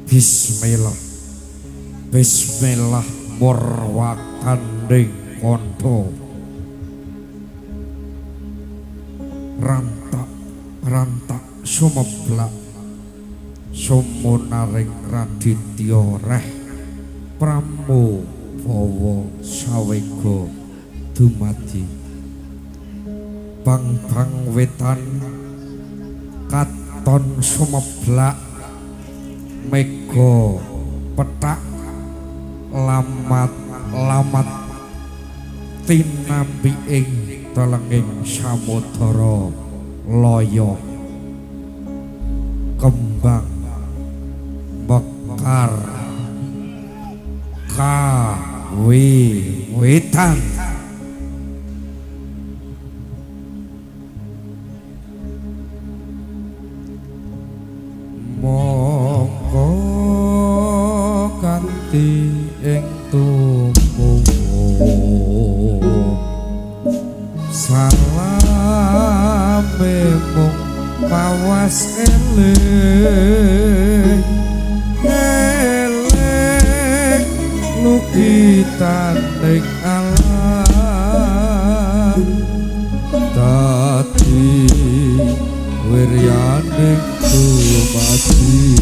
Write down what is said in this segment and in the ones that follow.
Bismillah Bismillah murwakanding kondo rantak sumeblak sumunaring raditya reh pramu bawa sawega dumadi bang wetan katon sumeblak mega petak lamat tinambi ing telenging samudara loyo kembang mekar kawiwitan mongko kanthi ing tubuh salame mung pawas eling lukitan ing alam dadi wiryaning tumati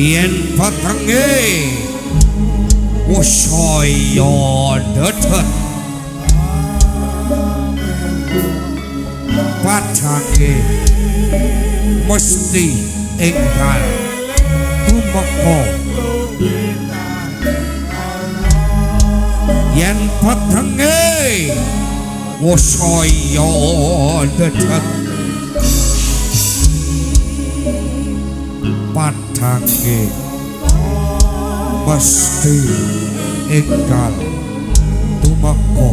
yen patenge usaya dedet padange mesti enggal tumeka yen patenge usaya dedet padange mesti enggal tumeka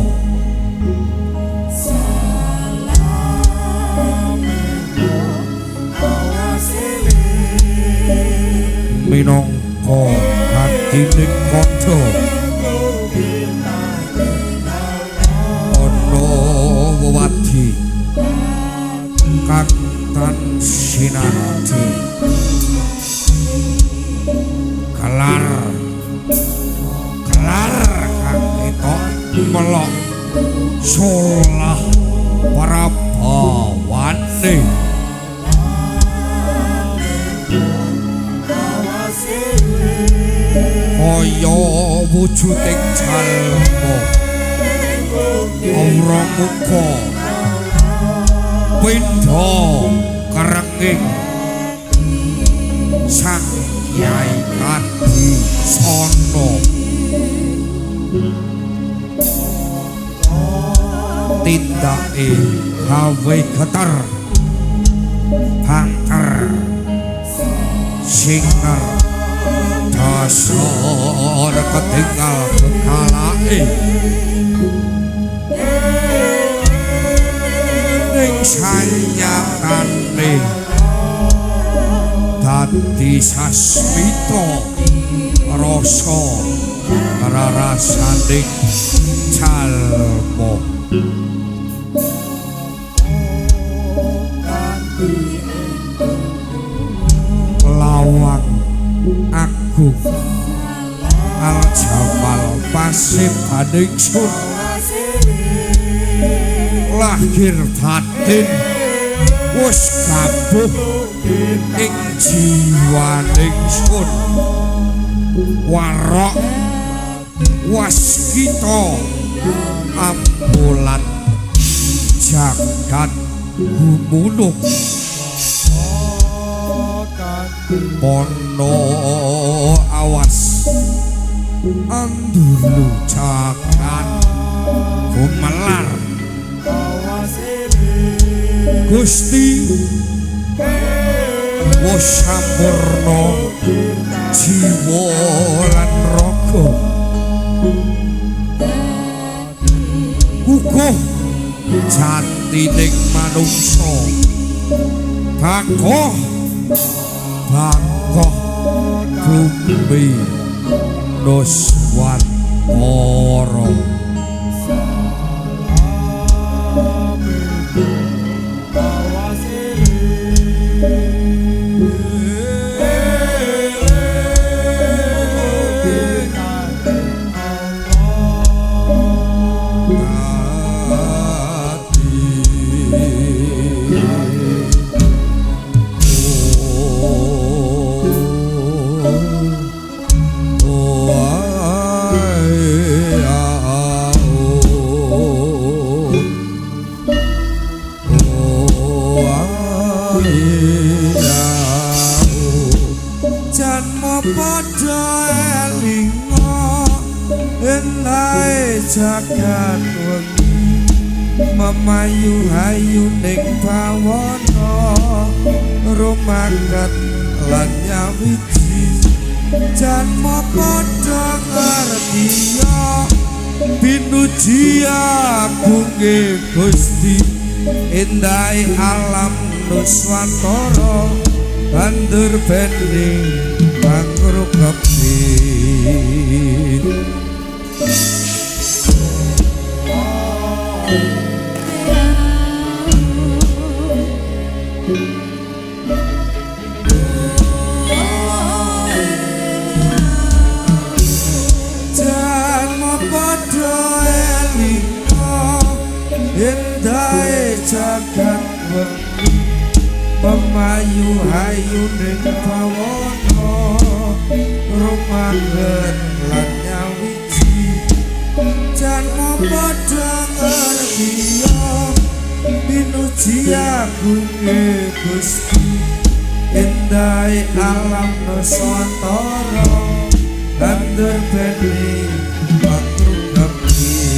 minangka hatining kondo ana wewadi kang tan sinarti kelar kang ketok melok solah para bawane kaya wujuding jalma aura muka pindha kerenging sang Kyai Adi Sono tindake gawe geter banter singer dasar ketinggal kekalake ning sanyatane dadi sasmita rasa rarasaning jalma lawang agung al-jamal pasif adiksun lahir batin wis kabuh ing jiwaning sun warok waskita ambulan jagat gumulung pono awas andulu jagat gumelar Gusti wis sampurna jiwa lan raga uga jatining manungsa bakoh bumi nuswantara jagat wengi memayu hayu ning bawana rumaket lan nyawiji janma padha ngertiya pinuji agunge Gusti endahe alam nuswantara bandur bene pangrukepi jagat wengi pemayu hayu ning bawana rumaket lan nyawiji janma padha ngertiya pinuji agunge Gusti endahe alam nuswantara bandur bene pangrukepi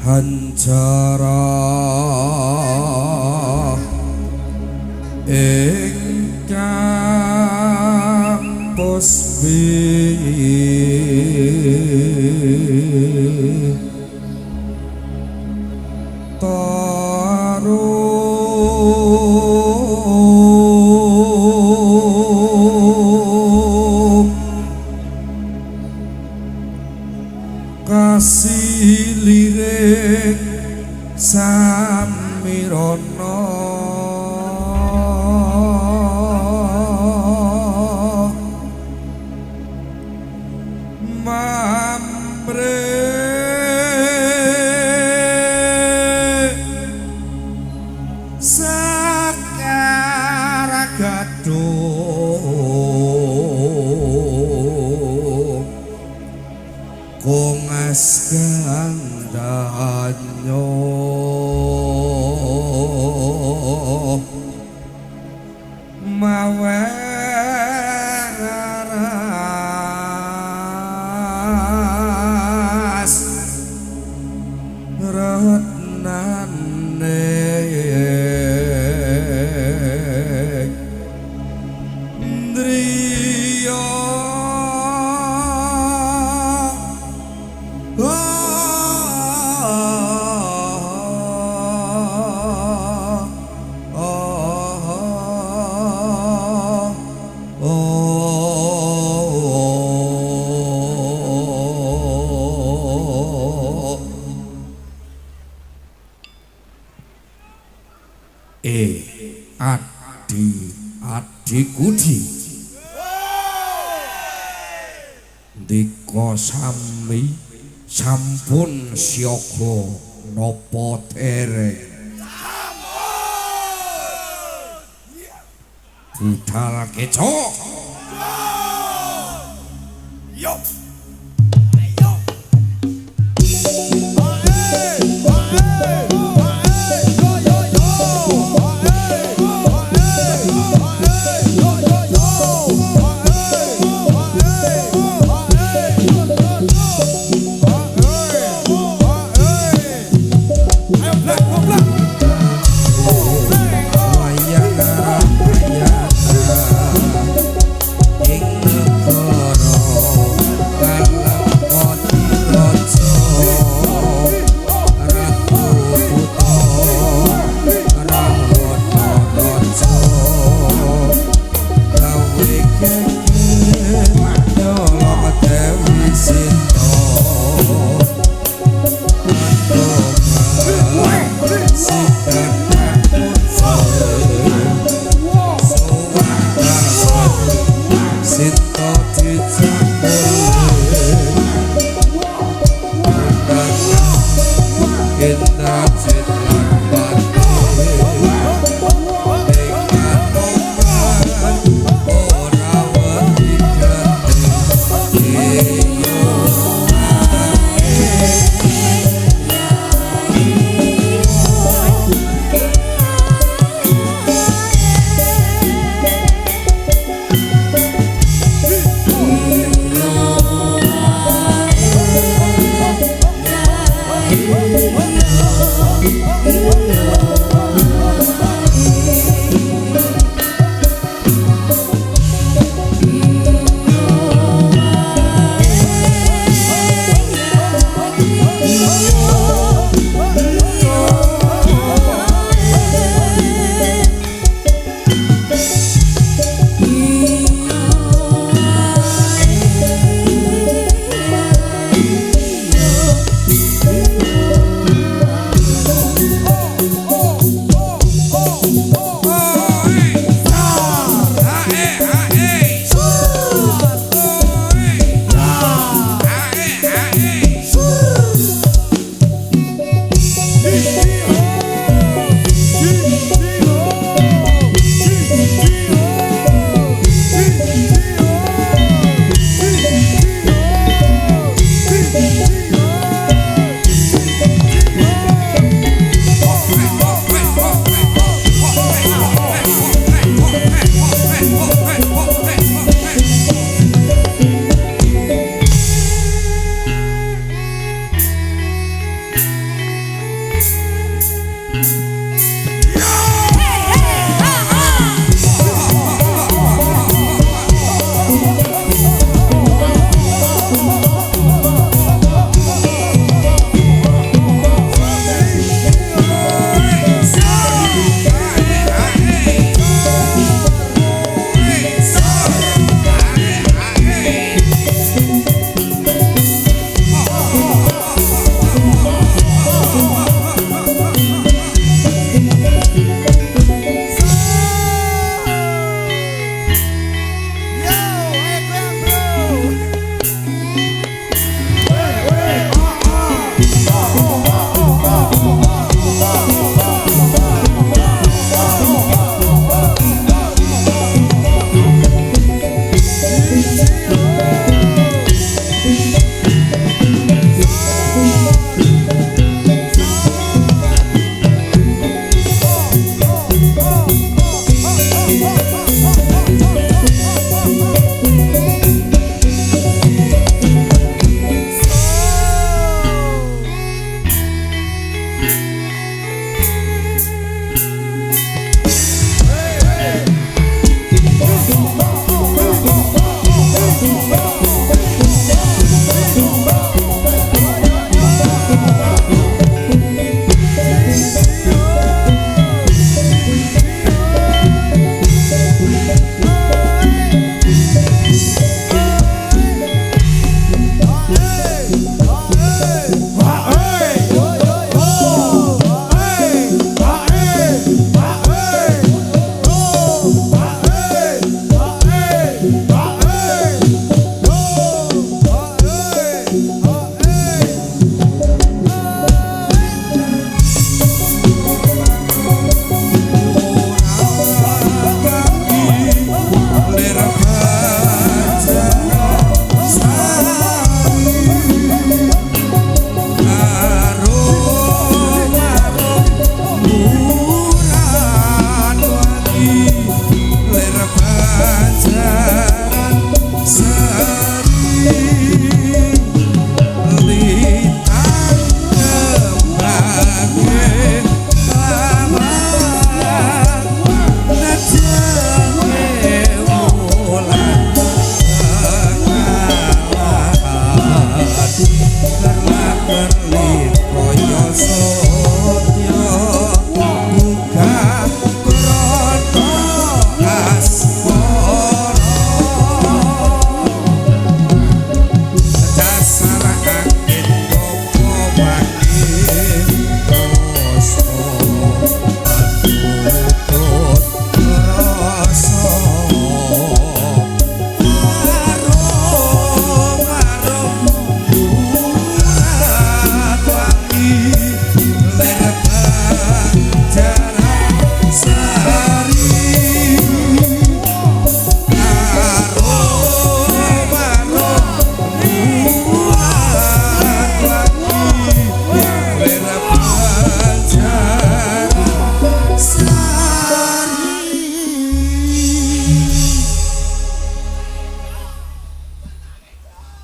hancara ingkang posbi kasih lirik samirana mamre sakara gaduh kongas gandanyo maweras retnane ndriya adikku ndika sami sampun siaga napa dereng budal kecok yo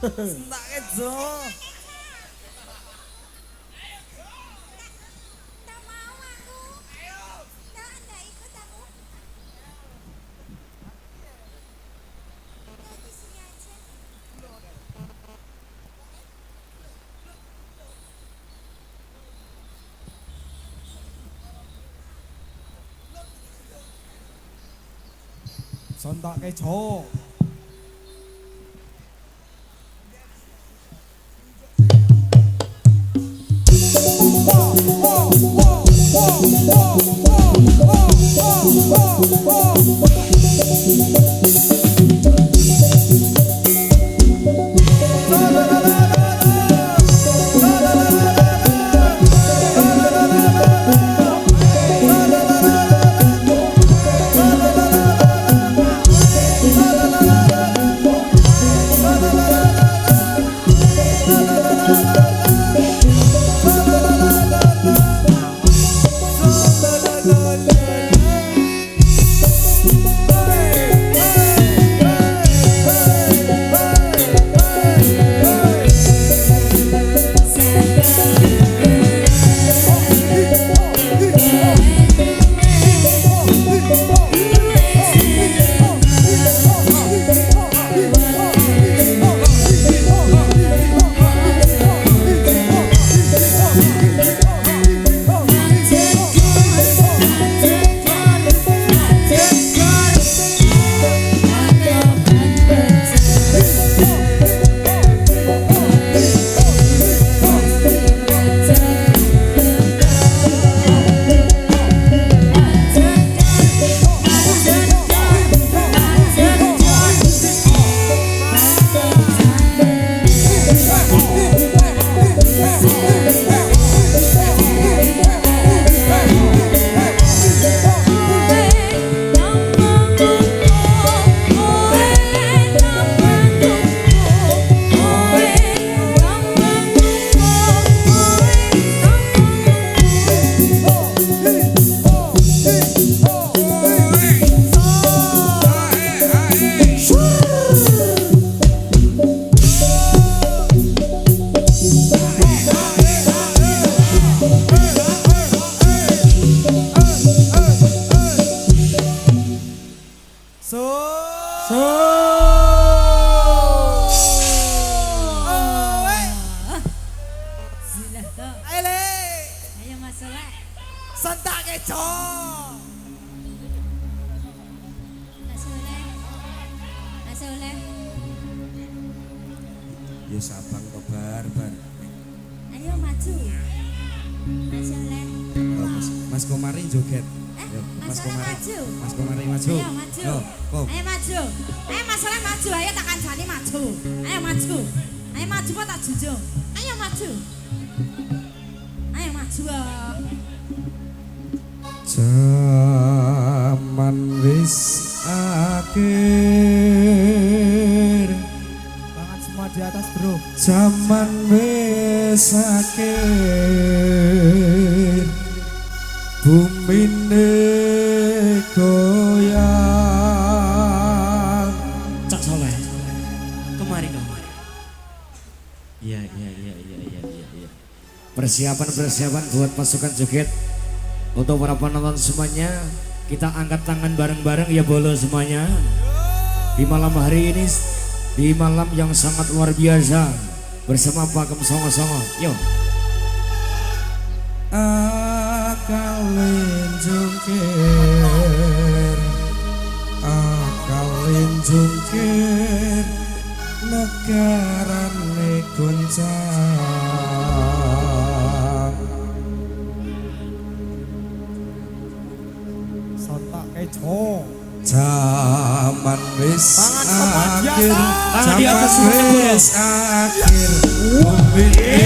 Sentak kejo. Nggak mau aku. Nggak ikut aku. Udah di sini aja. Sentak kejo. Ayo Mas Soleh. Sentak kejo. Mas Soleh. Mas Soleh. Ya sabang to bar. Ayo maju. Mas Soleh. Oh, Mas Komari joget. Yo, Mas Soleh maju. Mas Komari maju. Ayo maju. Yo, kom. Ayo maju. Ayo Mas Soleh maju. Ayo tak kancani maju. Ayo maju. Ayo maju kok tak jujur. Ayo maju. Ayo maju. Zaman wis akhir. Tangan semua di atas, Bro. Zaman wis akhir. Bumine goyang. Cak Soleh. Kemari. Iya. Persiapan buat pasukan joget. Untuk para penonton semuanya, kita angkat tangan bareng-bareng ya bolo semuanya. Di malam hari ini, di malam yang sangat luar biasa, bersama Pakem Songo-songo. Yo. Akalin jungkir, negarane goncang. Sentak kejo. Zaman wis Tangan semua di akhir, atas. Tangan di atas, zaman semuanya, wis akhir, bumine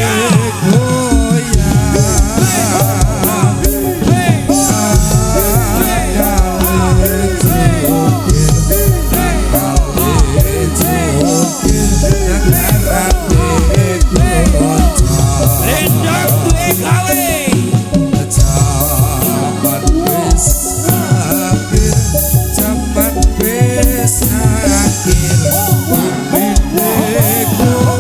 Rendang duwe gawe. Zaman wis akhir, zaman wis akhir, bumine goyang.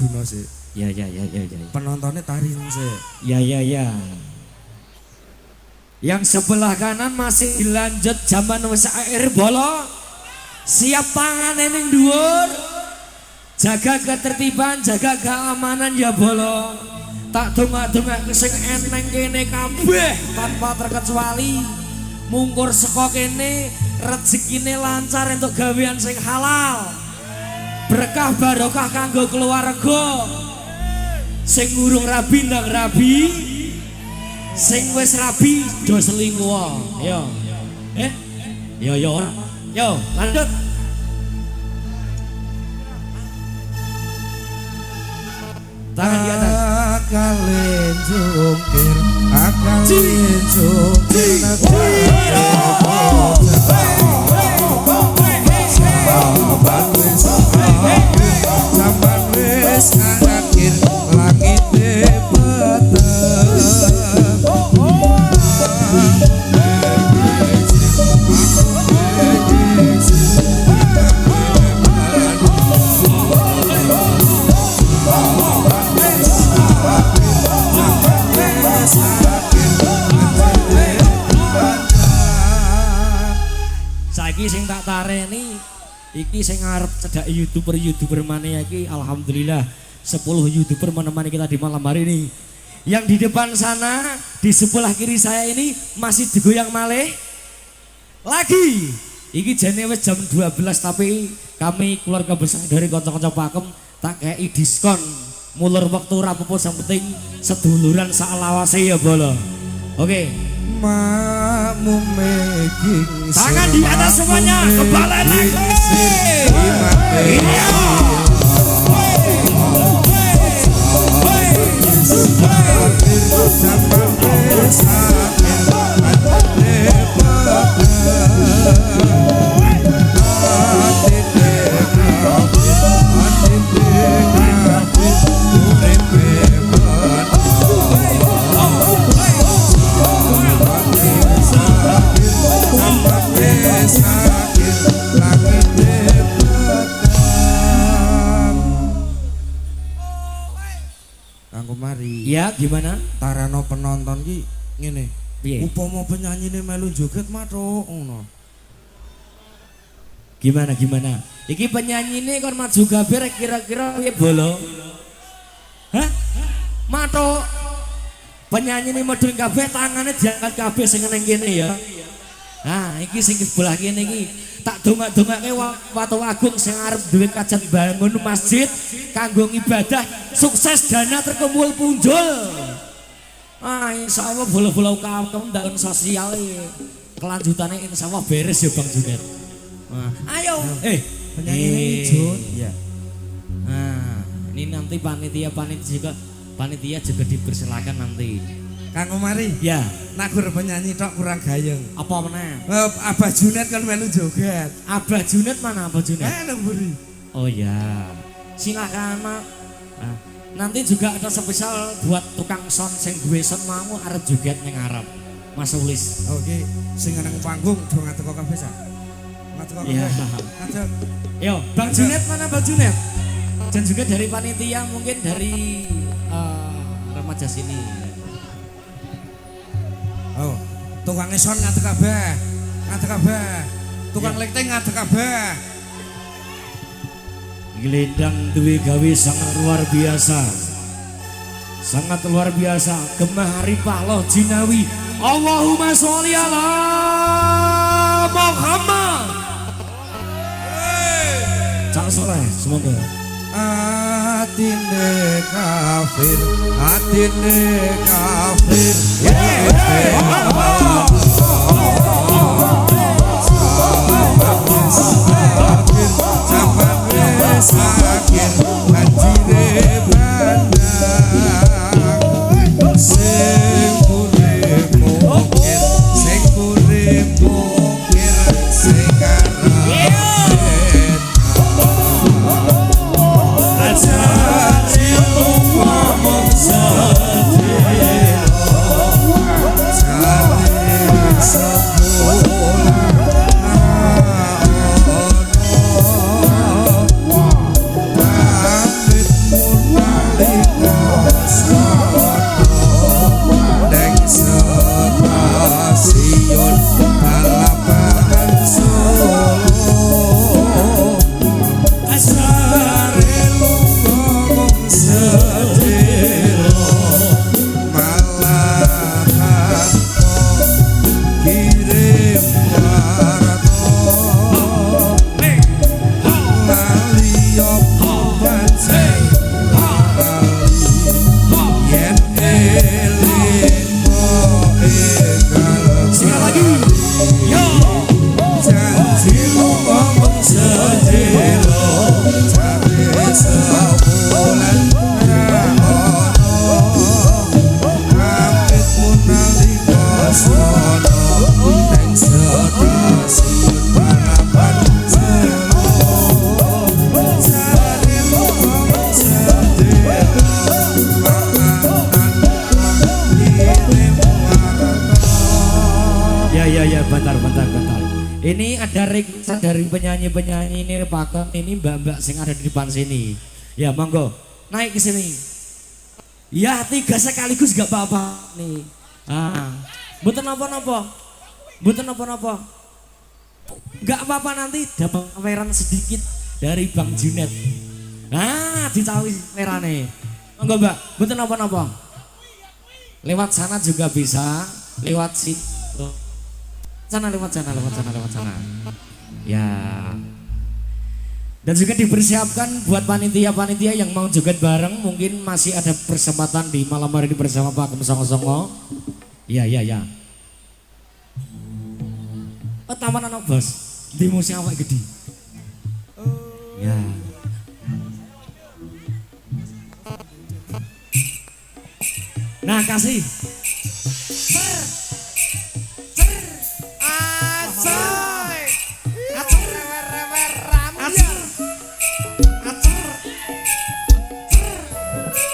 majuno sih. Ya. Penontonnya tarin sih. Ya. Yang sebelah kanan masih dilanjut zaman wis air bolo. Siap tangan ning dhuwur. Jaga ketertiban, jaga keamanan ya bolo. Tak dongak-dongak sing eneng kene kabeh tanpa terkecuali. Mungkur saka kene rezekine lancar untuk gawean sing halal. Berkah barokah kanggo keluarga. Sing urung rabi ndang rabi. Sing wis rabi do selingkuh. Yo. Yo. Yo, lanjut. Tangan di atas. Akalin jungkir, akalin jungkir. Zaman wis akhir langit peteng. Saiki sing tak tareni iki sing ngarep cedhak YouTuber maneh iki alhamdulillah 10 YouTuber menemani kita di malam hari ini. Yang di depan sana di sebelah kiri saya ini masih digoyang malih lagi. Iki jane wis jam 12 tapi kami keluarga besar dari kanca-kanca Pakem tak kei diskon. Mulur waktu ora apa-apa sing penting seduluran saklawase ya bolo. Oke. Makmum meging Tangan di atas semuanya, kembali lagi. Iya. Kanggo mari. Ya, gimana? Tarano penonton ki ngene. Piye? Upama penyanyine melu joget matuk ngono. Gimana? Iki penyanyi ini kon maju gaber kira-kira piye bolo? Hah? Matuk. Penyanyi ini medun kabeh tangane diangkat kabeh sing neng kene ya. Nah, iki sing sebelah kene iki tak dongak-dongake watu agung sing arep duwe kajat bangun masjid kanggo ibadah sukses dana terkumpul punjul. Ah, insyaallah bola-bola kaum dalam sosial kelanjutannya insyaallah beres ya Bang Junet. Nah, ayo, Penyanyi ini Jun. Iya. Nah, ini nanti panitia juga dipersilakan nanti. Kanggo mari. Ya, Nak gur penyanyi tok kurang gayeng. apa meneh? Abah Junet kan melu joget. Abah Junet mana Abah Junet? Nang mburi. Oh ya, silakan Mak. Nah, nanti juga ada spesial buat tukang sound sing duwe sound mau arep joget ning ngarep. Mas Ulis. Oke, sing nang panggung do ngateko kabeh sa. Ngateko kabeh. Iya. Ngadeg. Yo, Bang Junet mana Bang Junet? Dan juga dari panitia mungkin dari remaja sini. Oh, tukang son ngadeg kabeh. Ngadeg kabeh. Tukang lighting ngadeg kabeh. Gelendang duwe gawe sangat luar biasa. Sangat luar biasa. Gemah Ripah Jinawi. Allahumma sholli ala Muhammad. Cak soleh semoga. Atine kafir, atine kafir. Zaman wis akhir banjire bandang. Sing urip mungkir, sing urip mungkir, sing karep requestan dari penyanyi-penyanyi ini Pak, ini mbak-mbak sing ada di depan sini. Ya monggo naik ke sini. Ya 3 sekaligus gak apa-apa nih. Mboten napa-napa. Mboten napa-napa. Gak apa-apa nanti dapat pameran sedikit dari Bang Junet. Dicawi merane. Monggo Mbak, mboten napa-napa. Lewat sana juga bisa, lewat situ. Lewat sana. Ya. Dan juga dipersiapkan buat panitia-panitia yang mau joget bareng, mungkin masih ada kesempatan di malam hari ini bersama Pak Kem Songo. Iya. Taman anak bos, di musim apa gede? Ya. Nah kasih.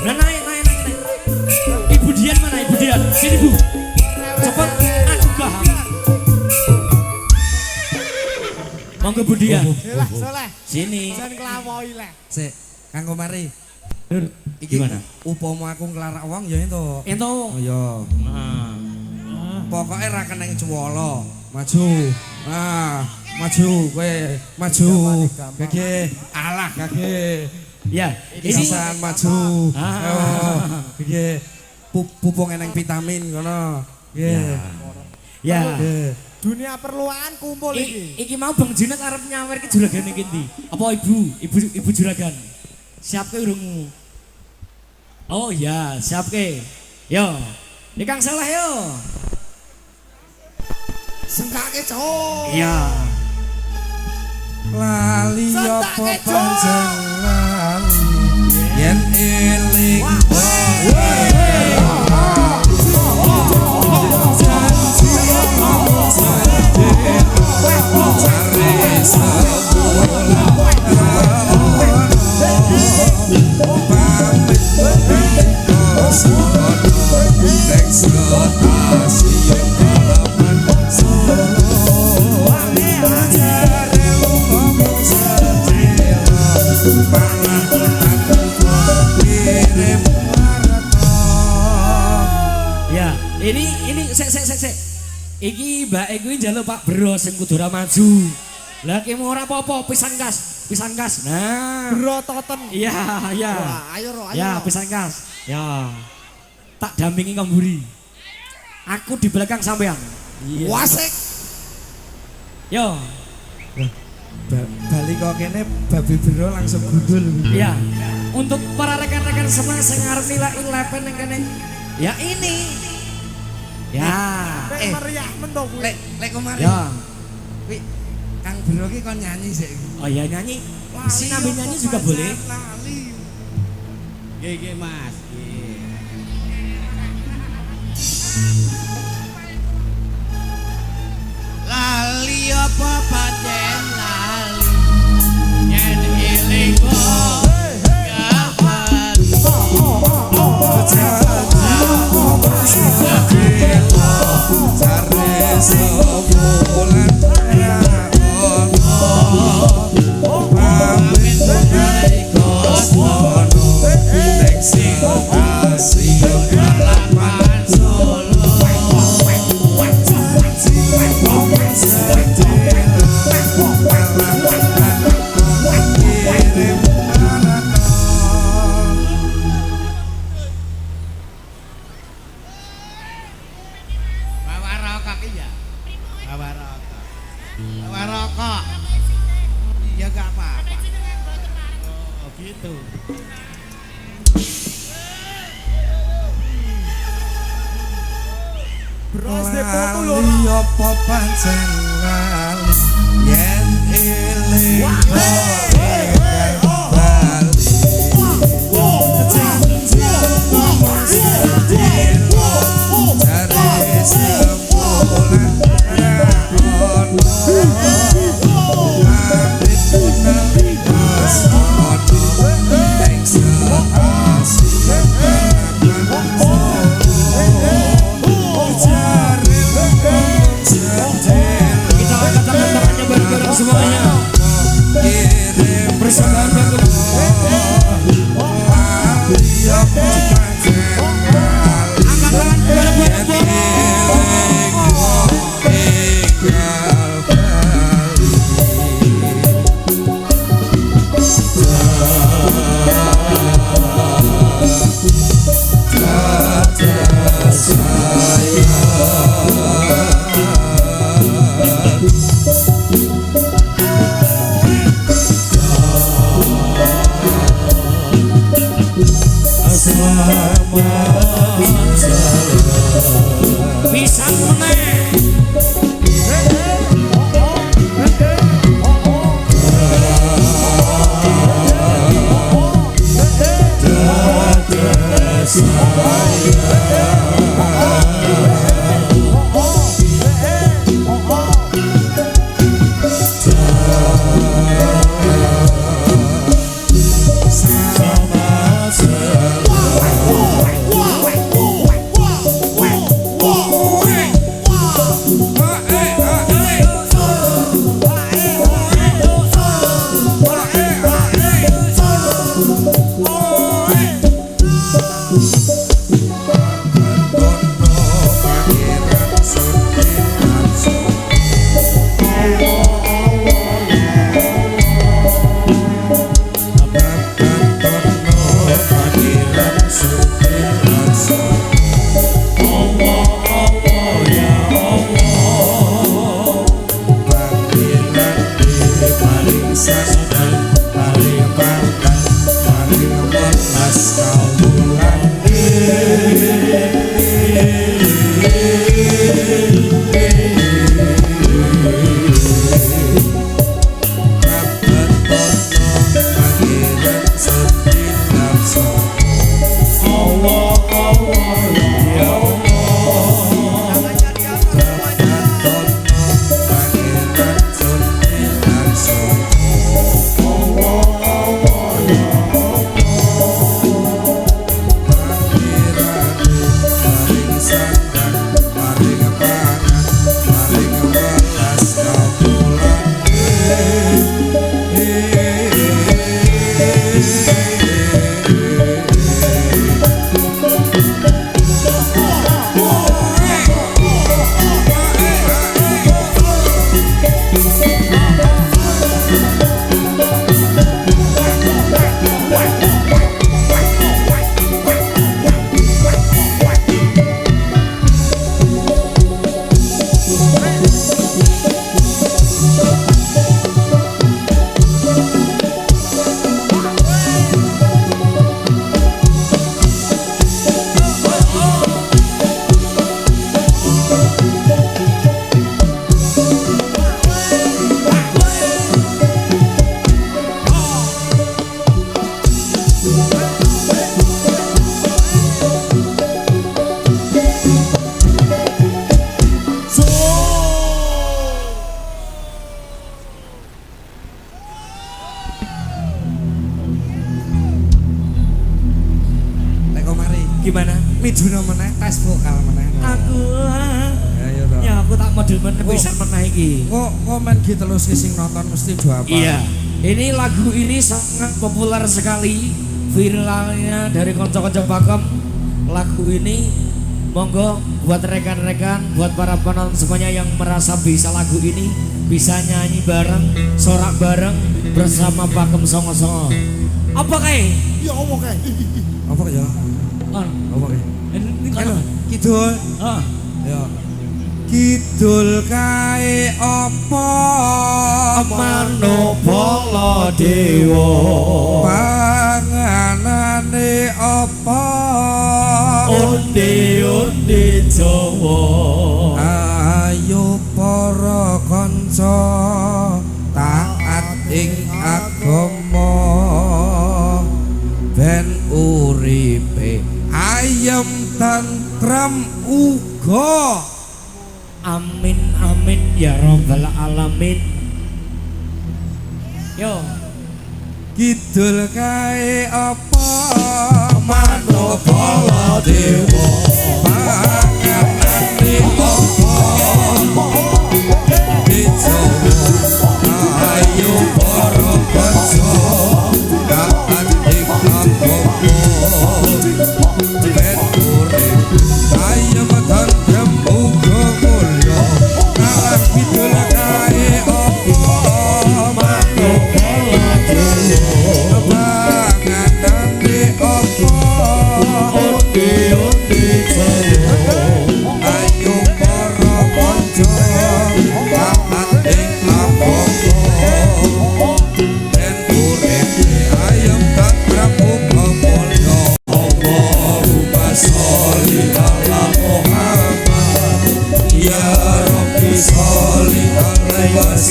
Nah, naik. Ibu Dian mana Ibu Dian? Sini Bu. Cepat, aku paham. Monggo Bu Dian. Lah soleh. Sini. Jangan kelamoy leh. Sik, kanggo mari. Iki gimana? Upama aku nglarak wong ya ento. Ento. Oh ya. Pokoknya ra keneng cuwala. Maju. Maju kowe, maju. Gege, alah gege. Ya, ini Pisan maju. Gege. Pupung eneng vitamin ngono. Nggih. Ya. Dunia perluan kumpul iki. Iki mau Bang Junet arep nyawer ke juragan iki ndi? Apa ibu juragan? Siapke urungmu. Oh ya, siapke. Yo. Ini Kang Saleh yo. Sengkake cok. Iya. Lali Sentak apa kejo. panjang lali yen eling Ya, ini sek. Iki Mbak Egi njaluk Pak Bro sing kudu ora maju. Lah ki ora apa-apa pisan gas. Nah. Bro toten. Iya. Wah, ayo ro, ayo. Ya, ro. pisan gas. Ya. Tak dampingi Kamburi. Aku di belakang sampean. Iya. Wasik. Yo. balik kok kene babi bro langsung gundul. Iya. Untuk para rekan-rekan semua sing arep nilai lepen yang kene. Ya ini. Ya. Nek meriah men to kuwi. Lek kemarin. Ya. Kuwi Kang Bro ki kon nyanyi sik. Oh ya nyanyi. Si Nabi nyanyi juga boleh. Nggih Mas. Lali apa pancen lali yen eling kok gapan Jare sebulan pamit dari kosmono nek sing asih balapan solo bawa rokok iya bawa rokok iya gak apa-apa oh gitu Bro SD foto lho. lali apa pancen lali yen eling kok bali jare sebulan Kita angkat semuanya. kirim Persembahan bagus. Angkat tangan bareng-bareng. Bisa menang. Gimana? Miduna meneh tes vokal meneh. Aku Ayo to. ya aku tak model meneh pisan meneh iki. Kok men gitu terus sing nonton mesti do apa? Iya. Ini lagu ini sangat populer sekali. Viralnya dari konco-konco pakem. Lagu ini monggo buat rekan-rekan, buat para penonton semuanya yang merasa bisa lagu ini, bisa nyanyi bareng, sorak bareng bersama Pakem Songo-songo. Apa kae? Ya Allah kae. Apa ya? Apa kae? Ini kan. Kidul. Ah. Ya. Kidul kae apa? Manopala dewa. Panganane apa? Onde-onde Jawa. Ayo para kanca taat ing agama ben uripe ayem tentrem uga. Amin amin ya rabbal alamin. Yo. Kidul kae apa? Manopala dewa. Panganane apa? Di Jawa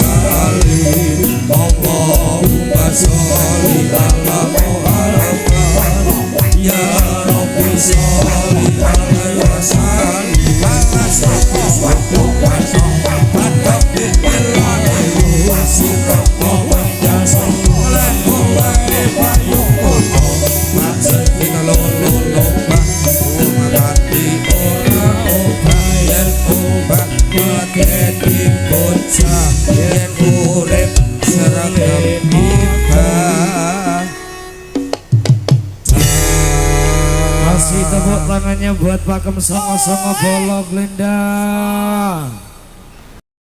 salli Allahumma sholli ala Muhammad ya Rabbi sholli alaihi wa sallim ala sayyidina Kasih tepuk tangannya buat Pakem Songo-songo Bolok Lendang.